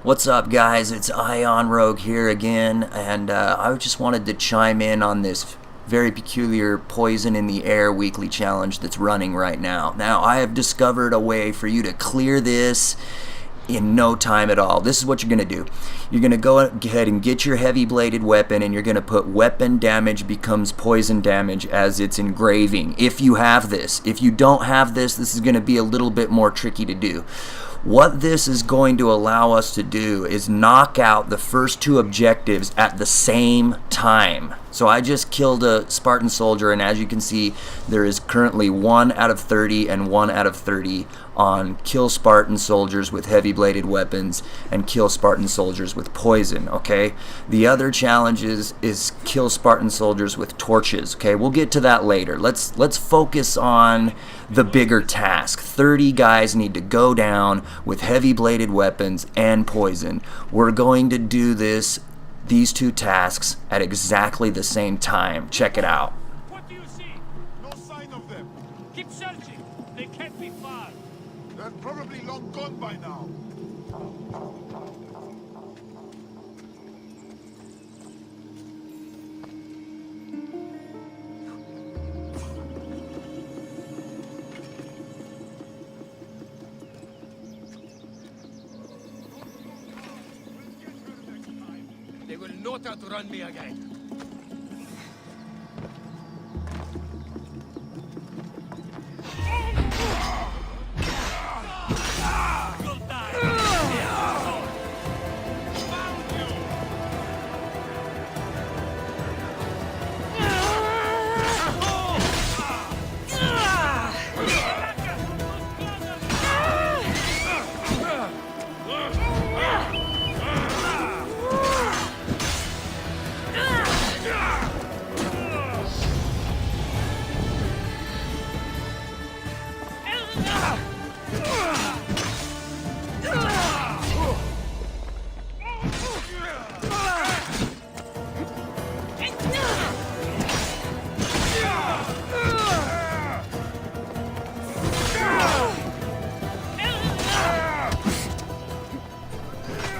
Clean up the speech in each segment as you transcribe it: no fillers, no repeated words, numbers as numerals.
What's up, guys? It's Ion Rogue here again, and I just wanted to chime in on this very peculiar Poison in the Air weekly challenge that's running right now. Now, I have discovered a way for you to clear this in no time at all. This is what you're going to do. You're going to go ahead and get your heavy bladed weapon, and you're going to put weapon damage becomes poison damage as it's engraving. If you have this. If you don't have this, this is going to be a little bit more tricky to do. What this is going to allow us to do is knock out the first two objectives at the same time. So I just killed a Spartan soldier, and as you can see, there is currently 1 out of 30 and 1 out of 30 on kill Spartan soldiers with heavy bladed weapons and kill Spartan soldiers with poison, okay? The other challenges is kill Spartan soldiers with torches, okay? We'll get to that later. Let's focus on the bigger task. 30 guys need to go down with heavy bladed weapons and poison. We're going to do these two tasks at exactly the same time. Check it out. What do you see? No sign of them. Keep searching. They can't be far. They're probably long gone by now. They will not outrun me again. You'll die.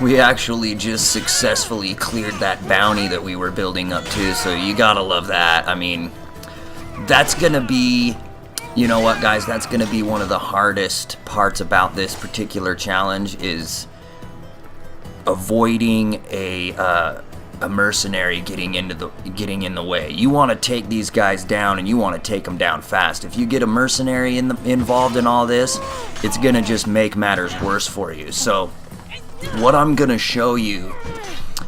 We actually just successfully cleared that bounty that we were building up to, so you gotta love that. I mean, that's gonna be, you know what, guys, that's gonna be one of the hardest parts about this particular challenge, is avoiding a mercenary getting in the way. You want to take these guys down, and you want to take them down fast. If you get a mercenary involved in all this, it's gonna just make matters worse for you. So what I'm going to show you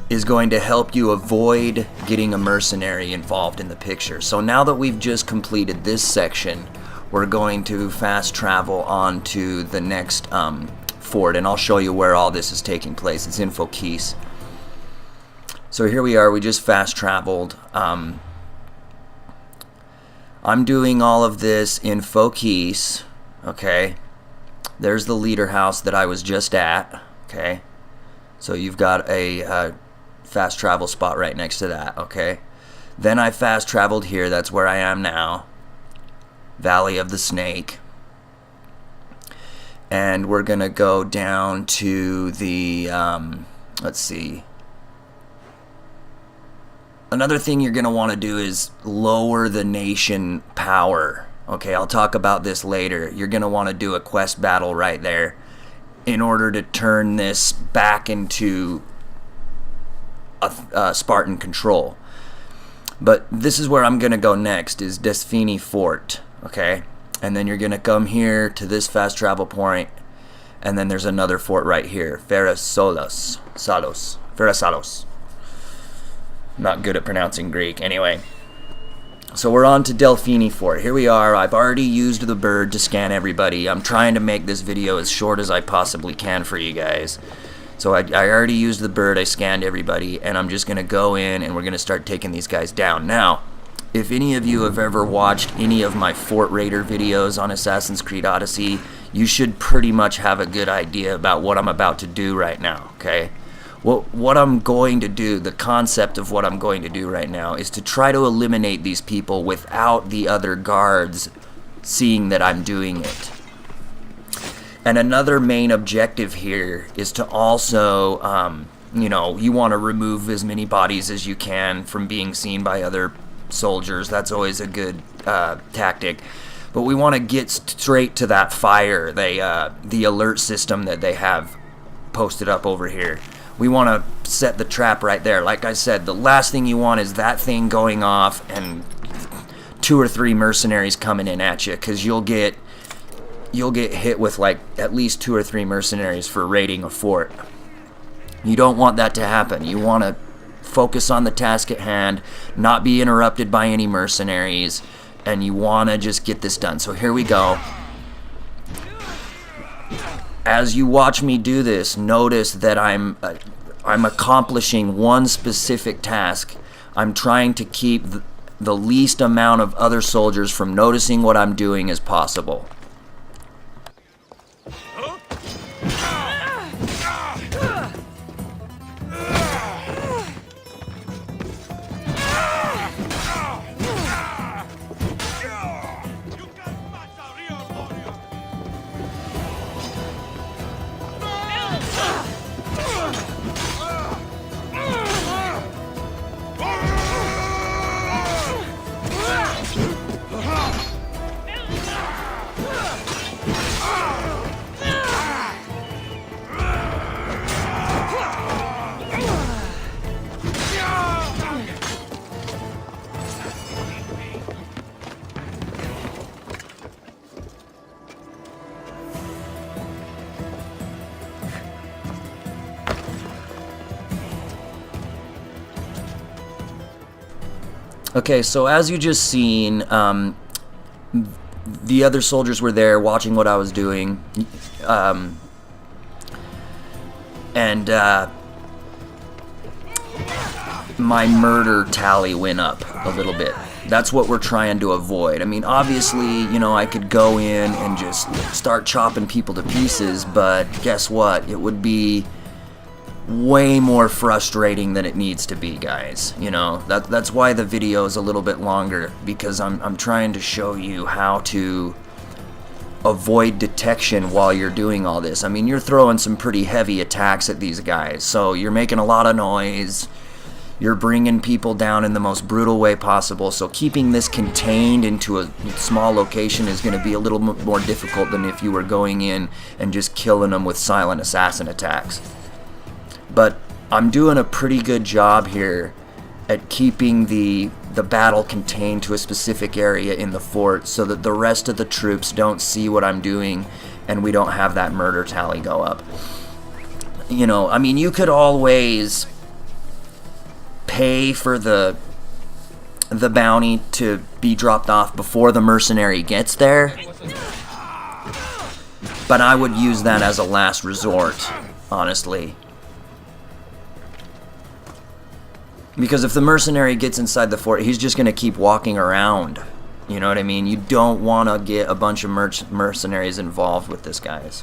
is going to help you avoid getting a mercenary involved in the picture. So now that we've just completed this section, we're going to fast travel on to the next fort, and I'll show you where all this is taking place. It's in Fokis. So here we are. We just fast traveled. I'm doing all of this in Fokis, okay? There's the leader house that I was just at. Okay, so you've got a fast travel spot right next to that, okay? Then I fast traveled here, that's where I am now, Valley of the Snake. And we're gonna go down to the, let's see. Another thing you're gonna wanna do is lower the nation power. Okay, I'll talk about this later. You're gonna wanna do a quest battle right there in order to turn this back into a Spartan control. But this is where I'm gonna go next, is Desfini Fort, okay? And then you're gonna come here to this fast travel point, and then there's another fort right here, Ferasalos. Not good at pronouncing Greek, anyway. So we're on to Delfini Fort. Here we are. I've already used the bird to scan everybody. I'm trying to make this video as short as I possibly can for you guys. So I already used the bird, I scanned everybody, and I'm just going to go in and we're going to start taking these guys down. Now, if any of you have ever watched any of my Fort Raider videos on Assassin's Creed Odyssey, you should pretty much have a good idea about what I'm about to do right now, okay? Well, what I'm going to do, the concept of what I'm going to do right now, is to try to eliminate these people without the other guards seeing that I'm doing it. And another main objective here is to also, you know, you want to remove as many bodies as you can from being seen by other soldiers. That's always a good tactic. But we want to get straight to that fire, the alert system that they have posted up over here. We want to set the trap right there. Like I said, the last thing you want is that thing going off and 2 or 3 mercenaries coming in at you, because you'll get hit with like at least 2 or 3 mercenaries for raiding a fort. You don't want that to happen. You want to focus on the task at hand, not be interrupted by any mercenaries, and you want to just get this done. So here we go. As you watch me do this, notice that I'm accomplishing one specific task. I'm trying to keep the least amount of other soldiers from noticing what I'm doing as possible. Okay, so as you just seen, the other soldiers were there watching what I was doing, and my murder tally went up a little bit. That's what we're trying to avoid. I mean, obviously, you know, I could go in and just start chopping people to pieces, but guess what? It would be way more frustrating than it needs to be, guys. You know, that's why the video is a little bit longer, because I'm trying to show you how to avoid detection while you're doing all this. I mean, you're throwing some pretty heavy attacks at these guys, so you're making a lot of noise, you're bringing people down in the most brutal way possible, so keeping this contained into a small location is going to be a little more difficult than if you were going in and just killing them with silent assassin attacks. But I'm doing a pretty good job here at keeping the battle contained to a specific area in the fort so that the rest of the troops don't see what I'm doing and we don't have that murder tally go up. You know, I mean, you could always pay for the bounty to be dropped off before the mercenary gets there, but I would use that as a last resort, honestly. Because if the mercenary gets inside the fort, he's just going to keep walking around. You know what I mean? You don't want to get a bunch of mercenaries involved with this, guys.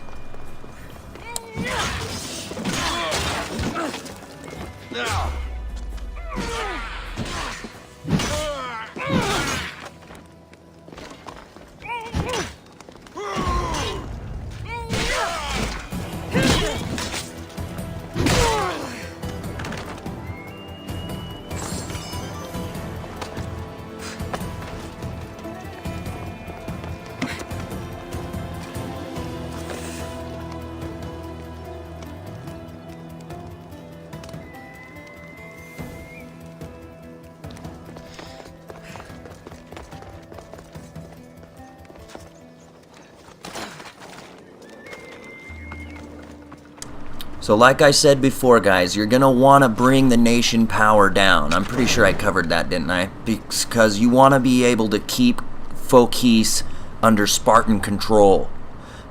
So like I said before, guys, you're going to want to bring the nation power down. I'm pretty sure I covered that, didn't I? Because you want to be able to keep Phokis under Spartan control.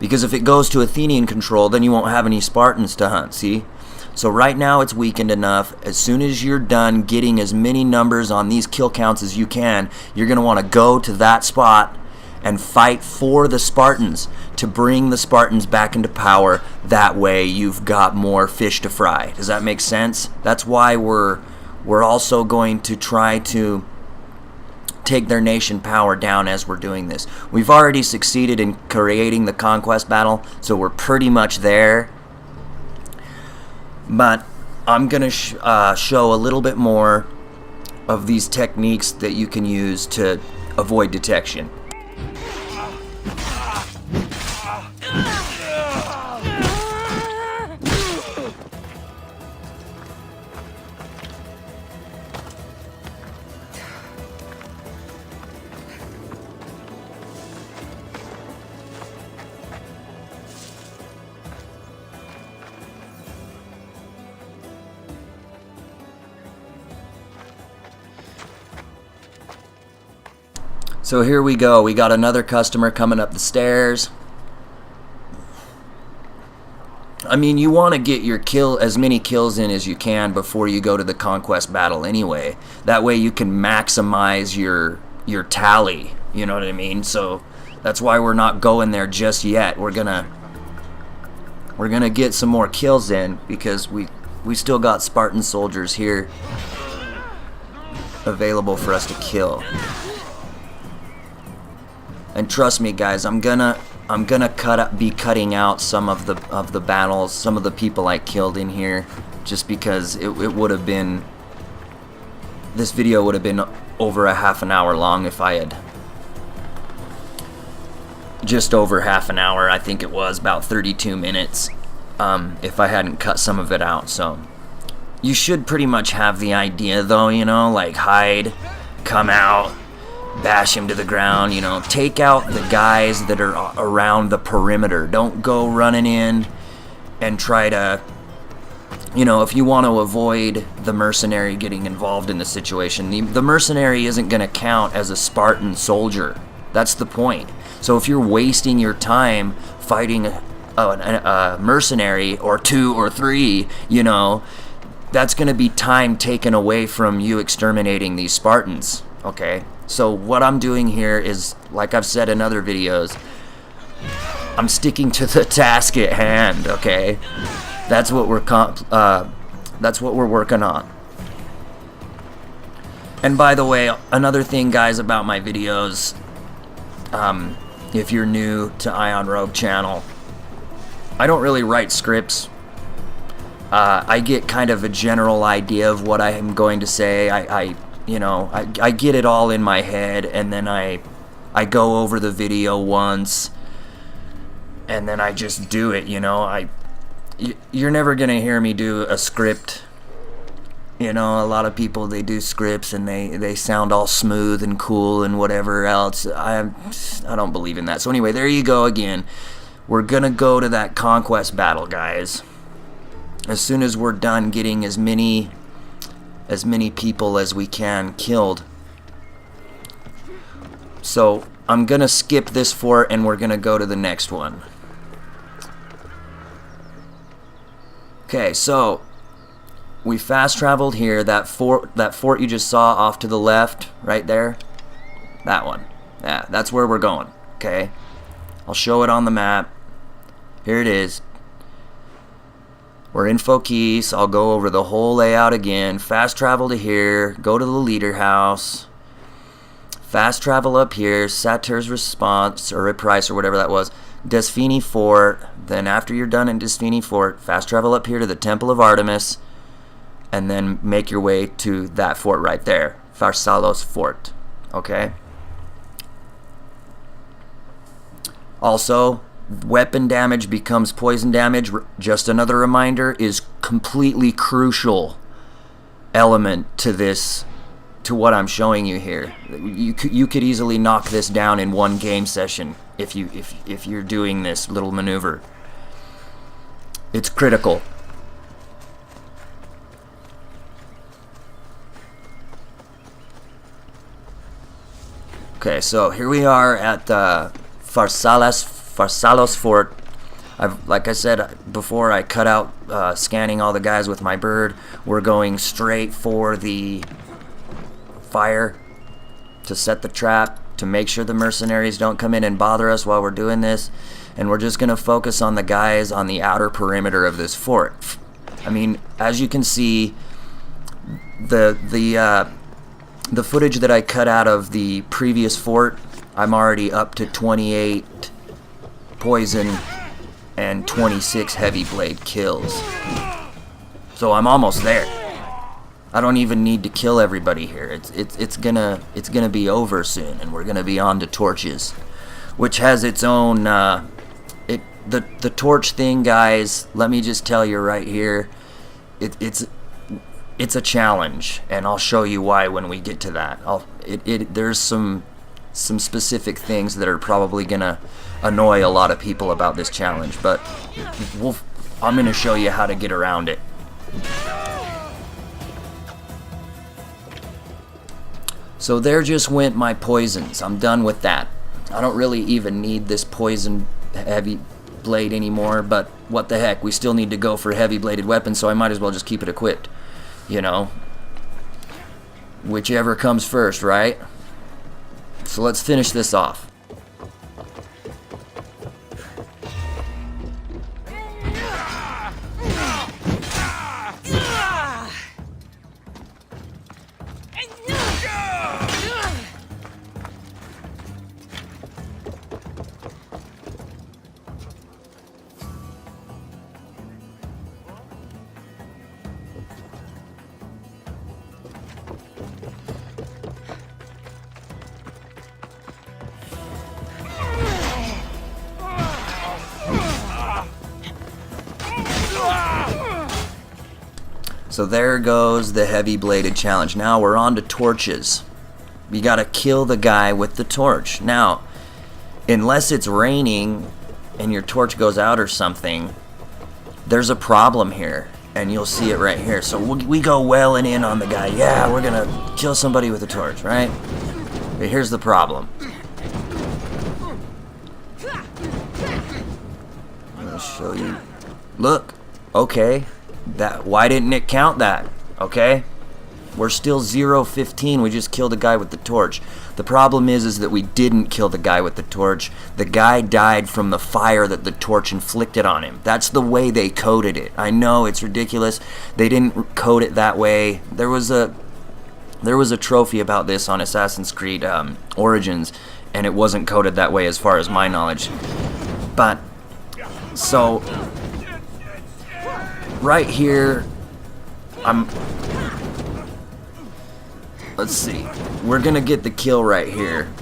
Because if it goes to Athenian control, then you won't have any Spartans to hunt, see? So right now it's weakened enough. As soon as you're done getting as many numbers on these kill counts as you can, you're going to want to go to that spot and fight for the Spartans to bring the Spartans back into power. That way you've got more fish to fry. Does that make sense? That's why we're also going to try to take their nation power down as we're doing this. We've already succeeded in creating the conquest battle, so we're pretty much there. But I'm going to show a little bit more of these techniques that you can use to avoid detection. So here we go. We got another customer coming up the stairs. I mean, you want to get your as many kills in as you can before you go to the conquest battle anyway. That way you can maximize your tally. You know what I mean? So that's why we're not going there just yet. We're gonna get some more kills in because we still got Spartan soldiers here available for us to kill. And trust me, guys, I'm gonna be cutting out some of the battles, some of the people I killed in here, just because it would have been, this video would have been over a half an hour long if I had, just over half an hour. I think it was about 32 minutes if I hadn't cut some of it out. So you should pretty much have the idea, though, you know, like hide, come out, bash him to the ground, you know, take out the guys that are around the perimeter. Don't go running in and try to, you know, if you want to avoid the mercenary getting involved in the situation, the mercenary isn't going to count as a Spartan soldier. That's the point. So if you're wasting your time fighting a mercenary or 2 or 3, you know, that's going to be time taken away from you exterminating these Spartans, okay? So what I'm doing here is, like I've said in other videos, I'm sticking to the task at hand, okay? That's what we're working on. And by the way, another thing, guys, about my videos, if you're new to Ion Rogue channel, I don't really write scripts. I get kind of a general idea of what I am going to say. You know, I get it all in my head, and then I go over the video once, and then I just do it, you know. You're never gonna hear me do a script. You know, a lot of people, they do scripts and they sound all smooth and cool and whatever else. I don't believe in that. So anyway, there you go again. We're gonna go to that conquest battle, guys. As soon as we're done getting as many people as we can killed. So I'm gonna skip this fort and we're gonna go to the next one. Okay, so we fast traveled here. That fort you just saw off to the left, right there, that one. Yeah, that's where we're going. Okay, I'll show it on the map. Here it is. We're in Fokis. I'll go over the whole layout again. Fast travel to here. Go to the leader house. Fast travel up here. Satyr's response, or reprise, or whatever that was. Desfini Fort. Then after you're done in Desfini Fort, fast travel up here to the Temple of Artemis. And then make your way to that fort right there. Pharsalos Fort. Okay? Also, weapon damage becomes poison damage. Just another reminder, is completely crucial element to this, to what I'm showing you here. You could easily knock this down in one game session if you're doing this little maneuver. It's critical. Okay, so here we are at Pharsalos Fort. Like I said before, I cut out scanning all the guys with my bird. We're going straight for the fire to set the trap, to make sure the mercenaries don't come in and bother us while we're doing this. And we're just going to focus on the guys on the outer perimeter of this fort. I mean, as you can see, the the footage that I cut out of the previous fort, I'm already up to 28 poison and 26 heavy blade kills. So I'm almost there. I don't even need to kill everybody here. It's gonna be over soon, and we're gonna be on to torches, which has its own the torch thing, guys. Let me just tell you right here, it's a challenge, and I'll show you why when we get to that. There's some specific things that are probably gonna annoy a lot of people about this challenge, but I'm gonna show you how to get around it. So there just went my poisons. I'm done with that. I don't really even need this poison heavy blade anymore, but what the heck, we still need to go for heavy bladed weapons, so I might as well just keep it equipped. You know, whichever comes first, right? So let's finish this off. So there goes the heavy bladed challenge. Now we're on to torches. You gotta kill the guy with the torch. Now, unless it's raining and your torch goes out or something, there's a problem here, and you'll see it right here. So we go welling in on the guy. Yeah, we're gonna kill somebody with a torch, right? But here's the problem. I'm gonna show you. Look, okay. Why didn't it count that? Okay, we're still 0-15. We just killed a guy with the torch. The problem is that we didn't kill the guy with the torch. The guy died from the fire that the torch inflicted on him. That's the way they coded it. I know it's ridiculous. They didn't code it that way. There was a trophy about this on Assassin's Creed Origins, and it wasn't coded that way as far as my knowledge. But so right here, let's see, we're gonna get the kill right here,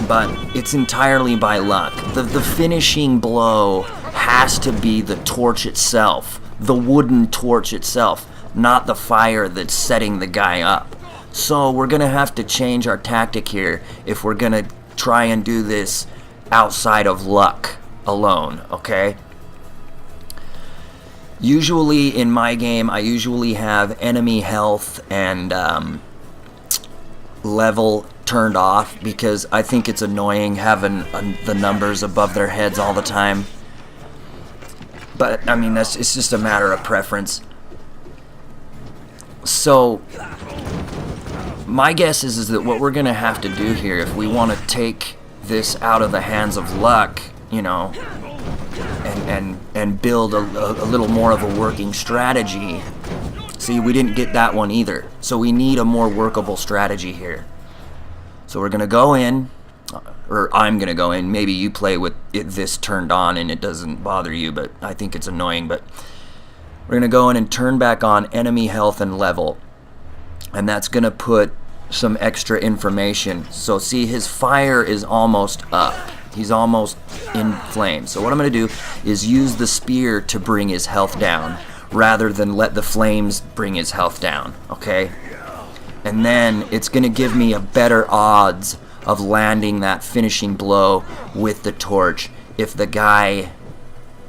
but it's entirely by luck. The finishing blow has to be the torch itself, the wooden torch itself, not the fire that's setting the guy up. So we're gonna have to change our tactic here if we're gonna try and do this outside of luck alone, okay? Usually in my game, I usually have enemy health and level turned off because I think it's annoying having the numbers above their heads all the time. But I mean, it's just a matter of preference. So my guess is that what we're gonna have to do here, if we want to take this out of the hands of luck, you know, and build a little more of a working strategy. See, we didn't get that one either. So we need a more workable strategy here. So we're gonna go in, or I'm gonna go in. Maybe you play with this turned on and it doesn't bother you, but I think it's annoying. But we're gonna go in and turn back on enemy health and level, and that's gonna put some extra information. So see, his fire is almost up. He's almost in flames. So what I'm going to do is use the spear to bring his health down rather than let the flames bring his health down, okay? And then it's going to give me a better odds of landing that finishing blow with the torch if the guy,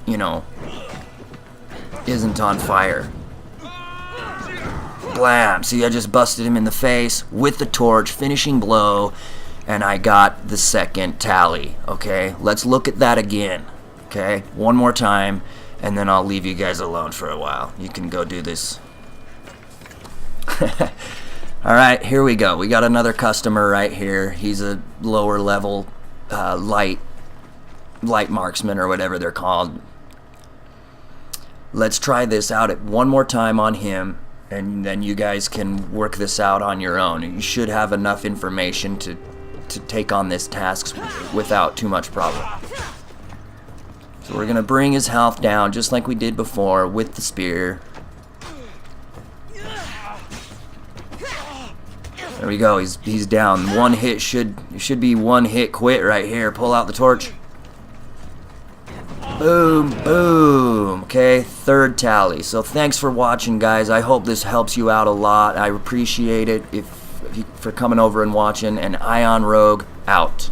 you know, isn't on fire. Blam! See, I just busted him in the face with the torch, finishing blow, and I got the second tally, okay? Let's look at that again, okay? One more time, and then I'll leave you guys alone for a while. You can go do this. Alright, here we go. We got another customer right here. He's a lower level light marksman or whatever they're called. Let's try this out one more time on him. and then you guys can work this out on your own. You should have enough information to take on this task without too much problem. So we're gonna bring his health down just like we did before with the spear. There we go. He's down. One hit should be one hit quit right here. Pull out the torch. Boom, boom. Okay, third tally. So thanks for watching, guys. I hope this helps you out a lot. I appreciate it for coming over and watching. And Ion Rogue out.